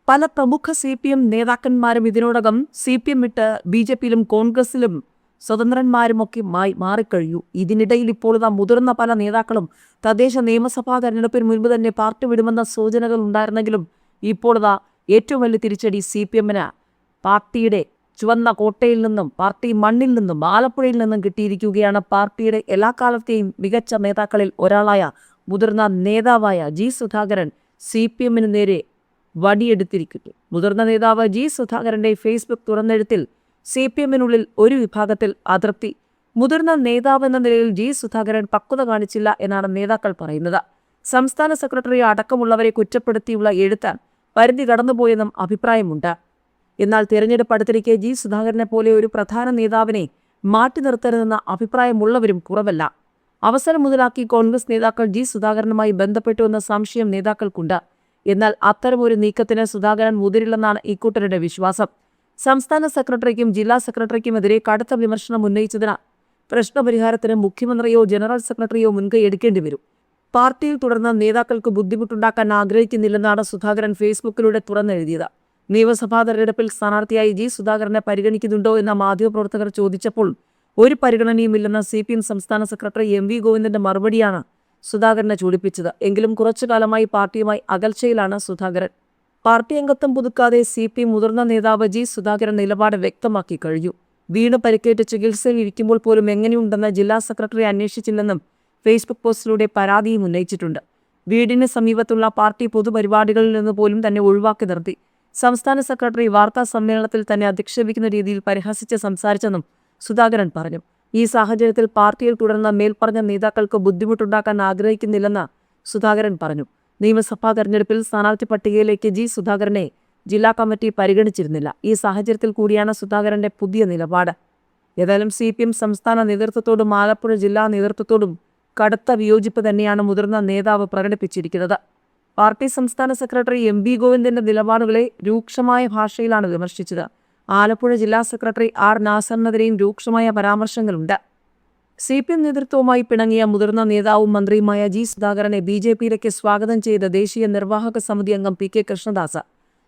പല പ്രമുഖ CPM നേതാക്കന്മാരും ഇതിനോടകം CPM വിട്ട് BJPയിലും കോൺഗ്രസിലും സ്വതന്ത്രന്മാരുമൊക്കെ മാറിക്കഴിഞ്ഞു. ഇതിനിടയിൽ ഇപ്പോൾ മുതിർന്ന പല നേതാക്കളും തദ്ദേശ നിയമസഭാ തെരഞ്ഞെടുപ്പിന് മുൻപ് തന്നെ പാർട്ടി വിടുമെന്ന സൂചനകൾ ഉണ്ടായിരുന്നെങ്കിലും ഇപ്പോൾ ഏറ്റവും വലിയ തിരിച്ചടി CPMന് പാർട്ടിയുടെ ചുവന്ന കോട്ടയിൽ നിന്നും പാർട്ടി മണ്ണിൽ നിന്നും ആലപ്പുഴയിൽ നിന്നും കിട്ടിയിരിക്കുകയാണ്. പാർട്ടിയുടെ എല്ലാ കാലത്തെയും മികച്ച നേതാക്കളിൽ ഒരാളായ മുതിർന്ന നേതാവായ G. സുധാകരൻ CPMന് നേരെ വടിയെടുത്തിരിക്കുന്നു. മുതിർന്ന നേതാവ് G. സുധാകരന്റെ ഫേസ്ബുക്ക് തുറന്നെഴുത്തിൽ CPMനുള്ളിൽ ഒരു വിഭാഗത്തിൽ അതൃപ്തി. മുതിർന്ന നേതാവ് എന്ന നിലയിൽ G. സുധാകരൻ പക്വത കാണിച്ചില്ല എന്നാണ് നേതാക്കൾ പറയുന്നത്. സംസ്ഥാന സെക്രട്ടറി അടക്കമുള്ളവരെ കുറ്റപ്പെടുത്തിയുള്ള എഴുത്ത് പരിധി കടന്നുപോയെന്നും അഭിപ്രായമുണ്ട്. എന്നാൽ തിരഞ്ഞെടുപ്പ് അടുത്തിരിക്കെ G. സുധാകരനെ പോലെ ഒരു പ്രധാന നേതാവിനെ മാറ്റി നിർത്തരുതെന്ന അഭിപ്രായമുള്ളവരും കുറവല്ല. അവസരം മുതലാക്കി കോൺഗ്രസ് നേതാക്കൾ G. സുധാകരനുമായി ബന്ധപ്പെട്ടുവെന്ന സംശയം നേതാക്കൾക്കുണ്ട്. എന്നാൽ അത്തരമൊരു നീക്കത്തിന് സുധാകരൻ മുതിരില്ലെന്നാണ് ഇക്കൂട്ടരുടെ വിശ്വാസം. സംസ്ഥാന സെക്രട്ടറിക്കും ജില്ലാ സെക്രട്ടറിക്കുമെതിരെ കടുത്ത വിമർശനം ഉന്നയിച്ചതിന് പ്രശ്നപരിഹാരത്തിന് മുഖ്യമന്ത്രിയോ ജനറൽ സെക്രട്ടറിയോ മുൻകൈ എടുക്കേണ്ടി വരും. പാർട്ടിയിൽ തുടർന്ന നേതാക്കൾക്ക് ബുദ്ധിമുട്ടുണ്ടാക്കാൻ ആഗ്രഹിക്കുന്നില്ലെന്നാണ് സുധാകരൻ ഫേസ്ബുക്കിലൂടെ തുറന്നെഴുതിയത്. നിയമസഭാ തെരഞ്ഞെടുപ്പിൽ സ്ഥാനാർത്ഥിയായി G. സുധാകരനെ പരിഗണിക്കുന്നുണ്ടോ എന്ന മാധ്യമപ്രവർത്തകർ ചോദിച്ചപ്പോൾ ഒരു പരിഗണനയുമില്ലെന്ന CPM സംസ്ഥാന സെക്രട്ടറി MV ഗോവിന്ദന്റെ മറുപടിയാണ് സുധാകരനെ ചൂടിപ്പിച്ചത്. എങ്കിലും കുറച്ചുകാലമായി പാർട്ടിയുമായി അകൽച്ചയിലാണ് സുധാകരൻ. പാർട്ടി അംഗത്വം പുതുക്കാതെ CPM മുതിർന്ന നേതാവ് G. സുധാകരൻ നിലപാട് വ്യക്തമാക്കി കഴിഞ്ഞു. വീണ് പരിക്കേറ്റ് ചികിത്സയിൽ ഇരിക്കുമ്പോൾ പോലും എങ്ങനെയുണ്ടെന്ന് ജില്ലാ സെക്രട്ടറി അന്വേഷിച്ചില്ലെന്നും ഫേസ്ബുക്ക് പോസ്റ്റിലൂടെ പരാതിയും ഉന്നയിച്ചിട്ടുണ്ട്. വീടിന് സമീപത്തുള്ള പാർട്ടി പൊതുപരിപാടികളിൽ നിന്ന് പോലും തന്നെ ഒഴിവാക്കി നിർത്തി. സംസ്ഥാന സെക്രട്ടറി വാർത്താ സമ്മേളനത്തിൽ തന്നെ അധിക്ഷേപിക്കുന്ന രീതിയിൽ പരിഹസിച്ച് സംസാരിച്ചെന്നും സുധാകരൻ പറഞ്ഞു. ഈ സാഹചര്യത്തിൽ പാർട്ടിയിൽ തുടർന്ന മേൽപ്പറഞ്ഞ നേതാക്കൾക്ക് ബുദ്ധിമുട്ടുണ്ടാക്കാൻ ആഗ്രഹിക്കുന്നില്ലെന്ന് സുധാകരൻ പറഞ്ഞു. നിയമസഭാ തെരഞ്ഞെടുപ്പിൽ സ്ഥാനാർത്ഥി പട്ടികയിലേക്ക് G. സുധാകരനെ ജില്ലാ കമ്മിറ്റി പരിഗണിച്ചിരുന്നില്ല. ഈ സാഹചര്യത്തിൽ കൂടിയാണ് സുധാകരന്റെ പുതിയ നിലപാട്. ഏതായാലും CPM സംസ്ഥാന നേതൃത്വത്തോടും ആലപ്പുഴ ജില്ലാ നേതൃത്വത്തോടും കടുത്ത വിയോജിപ്പ് തന്നെയാണ് മുതിർന്ന നേതാവ് പ്രകടിപ്പിച്ചിരിക്കുന്നത്. പാർട്ടി സംസ്ഥാന സെക്രട്ടറി MV ഗോവിന്ദന്റെ നിലപാടുകളെ രൂക്ഷമായ ഭാഷയിലാണ് വിമർശിച്ചത്. ആലപ്പുഴ ജില്ലാ സെക്രട്ടറി R. നാസറിനെതിരെയും രൂക്ഷമായ പരാമർശങ്ങളുണ്ട്. CPM നേതൃത്വവുമായി പിണങ്ങിയ മുതിർന്ന നേതാവും മന്ത്രിയുമായ G. സുധാകരനെ BJPയിലേക്ക് സ്വാഗതം ചെയ്ത ദേശീയ നിർവാഹക സമിതി അംഗം PK കൃഷ്ണദാസ്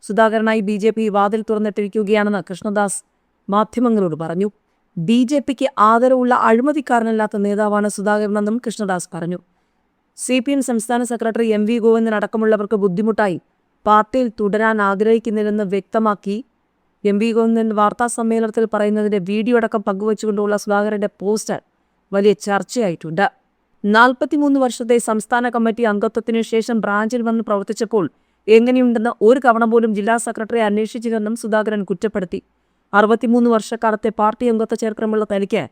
സുധാകരനായി BJP വാതിൽ തുറന്നിട്ടിരിക്കുകയാണെന്ന് കൃഷ്ണദാസ് മാധ്യമങ്ങളോട് പറഞ്ഞു. BJPക്ക് ആദരവുള്ള അഴിമതിക്കാരനല്ലാത്ത നേതാവാണ് സുധാകരനെന്നും കൃഷ്ണദാസ് പറഞ്ഞു. CPM സംസ്ഥാന സെക്രട്ടറി MV ഗോവിന്ദൻ അടക്കമുള്ളവർക്ക് ബുദ്ധിമുട്ടായി പാർട്ടിയിൽ തുടരാൻ ആഗ്രഹിക്കുന്നില്ലെന്ന് വ്യക്തമാക്കി MV ഗോവിന്ദൻ വാർത്താ സമ്മേളനത്തിൽ പറയുന്നതിന്റെ വീഡിയോ അടക്കം പങ്കുവച്ചുകൊണ്ടുള്ള സുധാകരന്റെ പോസ്റ്റ് വലിയ ചർച്ചയായിട്ടുണ്ട്. 43 വർഷത്തെ സംസ്ഥാന കമ്മിറ്റി അംഗത്വത്തിനു ശേഷം ബ്രാഞ്ചിൽ വന്ന് പ്രവർത്തിച്ചപ്പോൾ എങ്ങനെയുണ്ടെന്ന് ഒരു തവണ പോലും ജില്ലാ സെക്രട്ടറി അന്വേഷിച്ചില്ലെന്നും സുധാകരൻ കുറ്റപ്പെടുത്തി. 63 വർഷക്കാലത്തെ പാർട്ടി അംഗത്വ ചരിത്രമുള്ള തനിക്ക്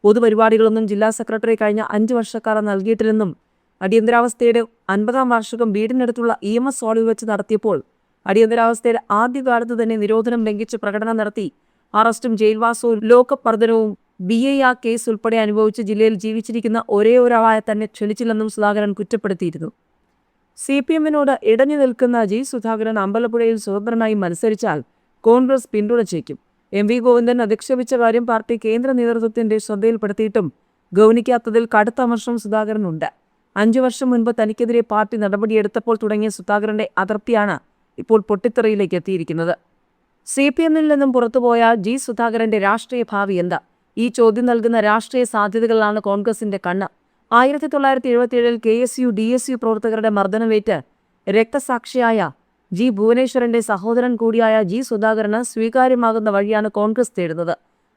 പൊതുപരിപാടികളൊന്നും ജില്ലാ സെക്രട്ടറി കഴിഞ്ഞ 5 വർഷക്കാലം നൽകിയിട്ടില്ലെന്നും അടിയന്തരാവസ്ഥയുടെ 50-ാം വാർഷികം വീടിനടുത്തുള്ള EMS ഹാളിൽ വെച്ച് നടത്തിയപ്പോൾ അടിയന്തരാവസ്ഥയുടെ ആദ്യകാലത്ത് തന്നെ നിരോധനം ലംഘിച്ച് പ്രകടനം നടത്തി അറസ്റ്റും ജയിൽവാസവും ലോക്കപ്പ് മർദ്ദനവും BIR കേസ് ഉൾപ്പെടെ അനുഭവിച്ച് ജില്ലയിൽ ജീവിച്ചിരിക്കുന്ന ഒരേ ഒരാളായ തന്നെ ക്ഷണിച്ചില്ലെന്നും സുധാകരൻ കുറ്റപ്പെടുത്തിയിരുന്നു. CPMനോട് ഇടഞ്ഞു നിൽക്കുന്ന G. സുധാകരൻ അമ്പലപ്പുഴയിൽ സ്വതന്ത്രനായി മത്സരിച്ചാൽ കോൺഗ്രസ് പിന്തുണച്ചേക്കും. MV ഗോവിന്ദൻ അധിക്ഷേപിച്ച കാര്യം പാർട്ടി കേന്ദ്ര നേതൃത്വത്തിന്റെ ശ്രദ്ധയിൽപ്പെടുത്തിയിട്ടും ഗൗനിക്കാത്തതിൽ കടുത്ത അമർഷം സുധാകരനുണ്ട്. 5 വർഷം മുൻപ് തനിക്കെതിരെ പാർട്ടി നടപടിയെടുത്തപ്പോൾ തുടങ്ങിയ സുധാകരന്റെ അതൃപ്തിയാണ് ഇപ്പോൾ പൊട്ടിത്തെറിയിലേക്ക് എത്തിയിരിക്കുന്നത്. CPMൽ നിന്നും പുറത്തുപോയ G. സുധാകരന്റെ രാഷ്ട്രീയ ഭാവി എന്താ? ഈ ചോദ്യം നൽകുന്ന രാഷ്ട്രീയ സാധ്യതകളാണ് കോൺഗ്രസിന്റെ കണ്ണ്. 1977 KSU DSU പ്രവർത്തകരുടെ മർദ്ദനമേറ്റ് രക്തസാക്ഷിയായ G. ഭുവനേശ്വരന്റെ സഹോദരൻ കൂടിയായ G. സുധാകരന് സ്വീകാര്യമാകുന്ന വഴിയാണ് കോൺഗ്രസ് തേടുന്നത്.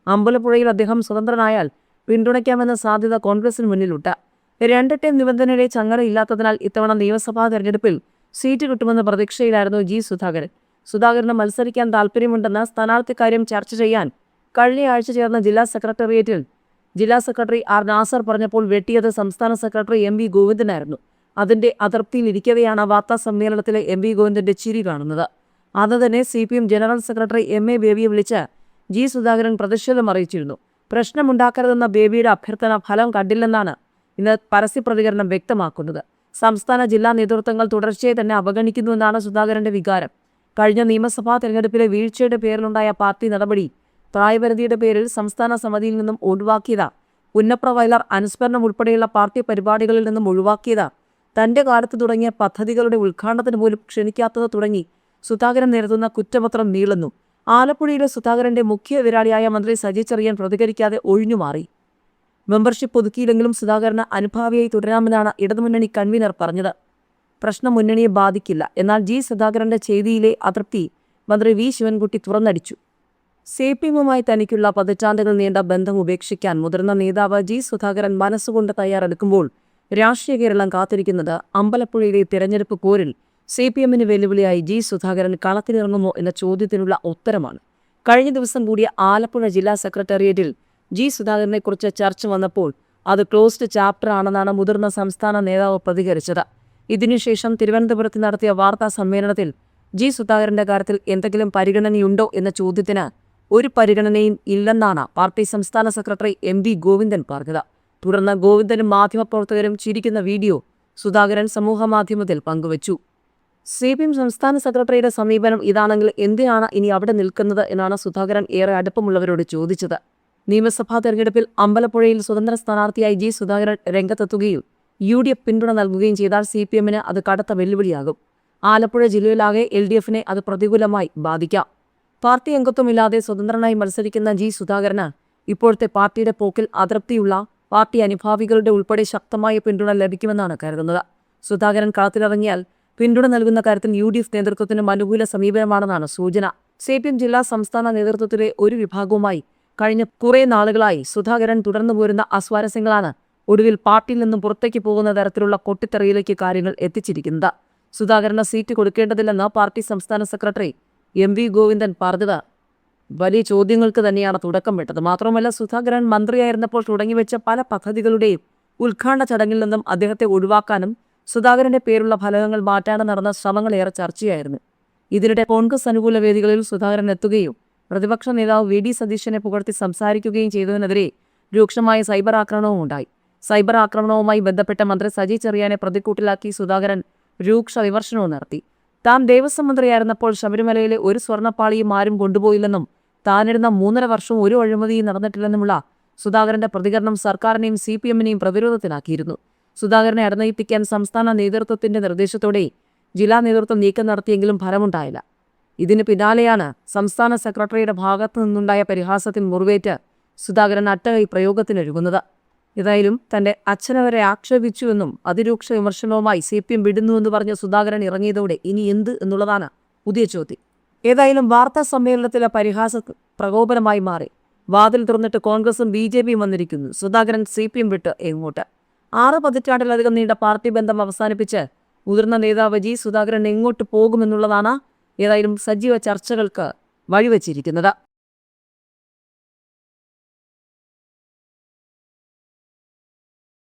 അമ്പലപ്പുഴയിൽ അദ്ദേഹം സ്വതന്ത്രനായാൽ പിന്തുണയ്ക്കാമെന്ന സാധ്യത കോൺഗ്രസിന് മുന്നിലുണ്ട്. 2 ടേം നിബന്ധനയുടെ ചങ്ങലയില്ലാത്തതിനാൽ ഇത്തവണ നിയമസഭാ തെരഞ്ഞെടുപ്പിൽ സീറ്റ് കിട്ടുമെന്ന പ്രതീക്ഷയിലായിരുന്നു G. സുധാകരൻ. സുധാകരന് മത്സരിക്കാൻ താൽപ്പര്യമുണ്ടെന്ന് സ്ഥാനാർത്ഥിക്കാര്യം ചർച്ച ചെയ്യാൻ കഴിഞ്ഞ ആഴ്ച ചേർന്ന ജില്ലാ സെക്രട്ടേറിയറ്റിൽ ജില്ലാ സെക്രട്ടറി R. നാസർ പറഞ്ഞപ്പോൾ വെട്ടിയത് സംസ്ഥാന സെക്രട്ടറി MV ഗോവിന്ദനായിരുന്നു. അതിന്റെ അതൃപ്തിയിലിരിക്കവെയാണ് വാർത്താ സമ്മേളനത്തിലെ MV ഗോവിന്ദന്റെ ചിരി കാണുന്നത്. അന്ന് തന്നെ CPM ജനറൽ സെക്രട്ടറി MA ബേബിയെ വിളിച്ച് G. സുധാകരൻ പ്രതിഷേധം അറിയിച്ചിരുന്നു. പ്രശ്നമുണ്ടാക്കരുതെന്ന ബേബിയുടെ അഭ്യർത്ഥന ഫലം കണ്ടില്ലെന്നാണ് ഇന്ന് പരസ്യ പ്രതികരണം വ്യക്തമാക്കുന്നത്. സംസ്ഥാന ജില്ലാ നേതൃത്വങ്ങൾ തുടർച്ചയായി തന്നെ അവഗണിക്കുന്നുവെന്നാണ് സുധാകരന്റെ വികാരം. കഴിഞ്ഞ നിയമസഭാ തെരഞ്ഞെടുപ്പിലെ വീഴ്ചയുടെ പേരിലുണ്ടായ പാർട്ടി നടപടി പ്രായപരിധിയുടെ പേരിൽ സംസ്ഥാന സമിതിയിൽ നിന്നും ഒഴിവാക്കിയത്, പുന്നപ്ര വയലാർ അനുസ്മരണം ഉൾപ്പെടെയുള്ള പാർട്ടി പരിപാടികളിൽ നിന്നും ഒഴിവാക്കിയത്, തന്റെ കാലത്ത് തുടങ്ങിയ പദ്ധതികളുടെ ഉദ്ഘാടനത്തിന് പോലും ക്ഷണിക്കാത്തത് തുടങ്ങി സുധാകരൻ നേരിടുന്ന കുറ്റപത്രം നീളുന്നു. ആലപ്പുഴയിലെ സുധാകരന്റെ മുഖ്യ എതിരാളിയായ മന്ത്രി സജി ചെറിയാൻ പ്രതികരിക്കാതെ ഒഴിഞ്ഞുമാറി. മെമ്പർഷിപ്പ് പുതുക്കിയില്ലെങ്കിലും സുധാകരന് അനുഭാവിയായി തുടരാമെന്നാണ് ഇടതുമുന്നണി കൺവീനർ പറഞ്ഞത്. പ്രശ്നം മുന്നണിയെ ബാധിക്കില്ല. എന്നാൽ ജി സുധാകരന്റെ ചെയ്തിയിലെ അതൃപ്തി മന്ത്രി വി ശിവൻകുട്ടി തുറന്നടിച്ചു. CPM-മായി തനിക്കുള്ള പതിറ്റാണ്ടുകൾ നീണ്ട ബന്ധം ഉപേക്ഷിക്കാൻ മുതിർന്ന നേതാവ് ജി സുധാകരൻ മനസ്സുകൊണ്ട് തയ്യാറെടുക്കുമ്പോൾ രാഷ്ട്രീയ കേരളം കാത്തിരിക്കുന്നത് അമ്പലപ്പുഴയിലെ തിരഞ്ഞെടുപ്പ് പോരിൽ CPM-ന് വെല്ലുവിളിയായി ജി സുധാകരൻ കളത്തിലിറങ്ങുമോ എന്ന ചോദ്യത്തിനുള്ള ഉത്തരമാണ്. കഴിഞ്ഞ ദിവസം കൂടിയ ആലപ്പുഴ ജില്ലാ സെക്രട്ടേറിയറ്റിൽ ജി സുധാകരനെക്കുറിച്ച് ചർച്ച വന്നപ്പോൾ അത് ക്ലോസ്ഡ് ചാപ്റ്റർ ആണെന്നാണ് മുതിർന്ന സംസ്ഥാന നേതാവ് പ്രതികരിച്ചത്. ഇതിനുശേഷം തിരുവനന്തപുരത്ത് നടത്തിയ വാർത്താ സമ്മേളനത്തിൽ ജി സുധാകരന്റെ കാര്യത്തിൽ എന്തെങ്കിലും പരിഗണനയുണ്ടോ എന്ന ചോദ്യത്തിന് ഒരു പരിഗണനയും ഇല്ലെന്നാണ് പാർട്ടി സംസ്ഥാന സെക്രട്ടറി MV ഗോവിന്ദൻ പറഞ്ഞത്. തുടർന്ന് ഗോവിന്ദനും മാധ്യമപ്രവർത്തകരും ചിരിക്കുന്ന വീഡിയോ സുധാകരൻ സമൂഹമാധ്യമത്തിൽ പങ്കുവച്ചു. CPM സംസ്ഥാന സെക്രട്ടറിയുടെ സമീപനം ഇതാണെങ്കിൽ എന്തിനാണ് ഇനി അവിടെ നിൽക്കുന്നത് എന്നാണ് സുധാകരൻ ഏറെ അടുപ്പമുള്ളവരോട് ചോദിച്ചത്. നിയമസഭാ തെരഞ്ഞെടുപ്പിൽ അമ്പലപ്പുഴയിൽ സ്വതന്ത്ര സ്ഥാനാർത്ഥിയായി ജി സുധാകരൻ രംഗത്തെത്തുകയും UDF പിന്തുണ നൽകുകയും ചെയ്താൽ CPM-ന് അത് കടുത്ത വെല്ലുവിളിയാകും. ആലപ്പുഴ ജില്ലയിലാകെ LDF-നെ അത് പ്രതികൂലമായി ബാധിക്കാം. പാർട്ടി അംഗത്വമില്ലാതെ സ്വതന്ത്രനായി മത്സരിക്കുന്ന ജി സുധാകരന് ഇപ്പോഴത്തെ പാർട്ടിയുടെ പോക്കിൽ അതൃപ്തിയുള്ള പാർട്ടി അനുഭാവികളുടെ ഉൾപ്പെടെ ശക്തമായ പിന്തുണ ലഭിക്കുമെന്നാണ് കരുതുന്നത്. സുധാകരൻ കളത്തിലിറങ്ങിയാൽ പിന്തുണ നൽകുന്ന കാര്യത്തിൽ UDF നേതൃത്വത്തിനും അനുകൂല സമീപനമാണെന്നാണ് സൂചന. CPM ജില്ലാ സംസ്ഥാന നേതൃത്വത്തിലെ ഒരു വിഭാഗവുമായി കഴിഞ്ഞ കുറേ നാളുകളായി സുധാകരൻ തുടർന്നു പോരുന്ന അസ്വാരസ്യങ്ങളാണ് ഒടുവിൽ പാർട്ടിയിൽ നിന്നും പുറത്തേക്ക് പോകുന്ന തരത്തിലുള്ള പൊട്ടിത്തെറിയിലേക്ക് കാര്യങ്ങൾ എത്തിച്ചിരിക്കുന്നത്. സുധാകരന് സീറ്റ് കൊടുക്കേണ്ടതില്ലെന്ന് പാർട്ടി സംസ്ഥാന സെക്രട്ടറി MV ഗോവിന്ദൻ പറഞ്ഞത് വലിയ ചോദ്യങ്ങൾക്ക് തന്നെയാണ് തുടക്കമിട്ടത്. മാത്രമല്ല, സുധാകരൻ മന്ത്രിയായിരുന്നപ്പോൾ തുടങ്ങിവെച്ച പല പദ്ധതികളുടെയും ഉദ്ഘാടന ചടങ്ങിൽ നിന്നും അദ്ദേഹത്തെ ഒഴിവാക്കാനും സുധാകരന്റെ പേരുള്ള ഫലകങ്ങൾ മാറ്റാനും നടന്ന ശ്രമങ്ങളേറെ ചർച്ചയായിരുന്നു. ഇതിനിടെ കോൺഗ്രസ് അനുകൂല വേദികളിൽ സുധാകരൻ എത്തുകയും പ്രതിപക്ഷ നേതാവ് VD സതീശനെ പുകഴ്ത്തി സംസാരിക്കുകയും ചെയ്തതിനെതിരെ രൂക്ഷമായ സൈബർ ആക്രമണവും ഉണ്ടായി. സൈബർ ആക്രമണവുമായി ബന്ധപ്പെട്ട മന്ത്രി സജി ചെറിയാനെ പ്രതിക്കൂട്ടിലാക്കി സുധാകരൻ രൂക്ഷ വിമർശനവും നടത്തി. താൻ ദേവസ്വം മന്ത്രിയായിരുന്നപ്പോൾ ശബരിമലയിലെ ഒരു സ്വർണ്ണപ്പാളിയും ആരും കൊണ്ടുപോയില്ലെന്നും താനിരുന്ന 3.5 വർഷവും ഒരു അഴിമതിയും നടന്നിട്ടില്ലെന്നുമുള്ള സുധാകരന്റെ പ്രതികരണം സർക്കാരിനെയും CPM-നെയും പ്രതിരോധത്തിലാക്കിയിരുന്നു. സുധാകരനെ അടനയിപ്പിക്കാൻ സംസ്ഥാന നേതൃത്വത്തിന്റെ നിർദ്ദേശത്തോടെ ജില്ലാ നേതൃത്വം നീക്കം നടത്തിയെങ്കിലും ഫലമുണ്ടായില്ല. ഇതിന് പിന്നാലെയാണ് സംസ്ഥാന സെക്രട്ടറിയുടെ ഭാഗത്തു നിന്നുണ്ടായ പരിഹാസത്തിൽ മുറിവേറ്റ് സുധാകരൻ അട്ടകൈ പ്രയോഗത്തിനൊരുങ്ങുന്നത്. ഏതായാലും തന്റെ അച്ഛനെ വരെ ആക്ഷേപിച്ചുവെന്നും അതിരൂക്ഷ വിമർശനവുമായി CPM വിടുന്നുവെന്ന് പറഞ്ഞ സുധാകരൻ ഇറങ്ങിയതോടെ ഇനി എന്ത് എന്നുള്ളതാണ് പുതിയ ചോദ്യം. ഏതായാലും വാർത്താ സമ്മേളനത്തിലെ പരിഹാസ പ്രകോപനമായി മാറി. വാതിൽ തുറന്നിട്ട് കോൺഗ്രസും BJP-യും വന്നിരിക്കുന്നു. സുധാകരൻ CPM വിട്ട് എങ്ങോട്ട്? 6 പതിറ്റാണ്ടിലധികം നീണ്ട പാർട്ടി ബന്ധം അവസാനിപ്പിച്ച് മുതിർന്ന നേതാവ് ജി സുധാകരൻ എങ്ങോട്ട് പോകുമെന്നുള്ളതാണ് ഏതായാലും സജീവ ചർച്ചകൾക്ക് വഴിവെച്ചിരിക്കുന്നത്.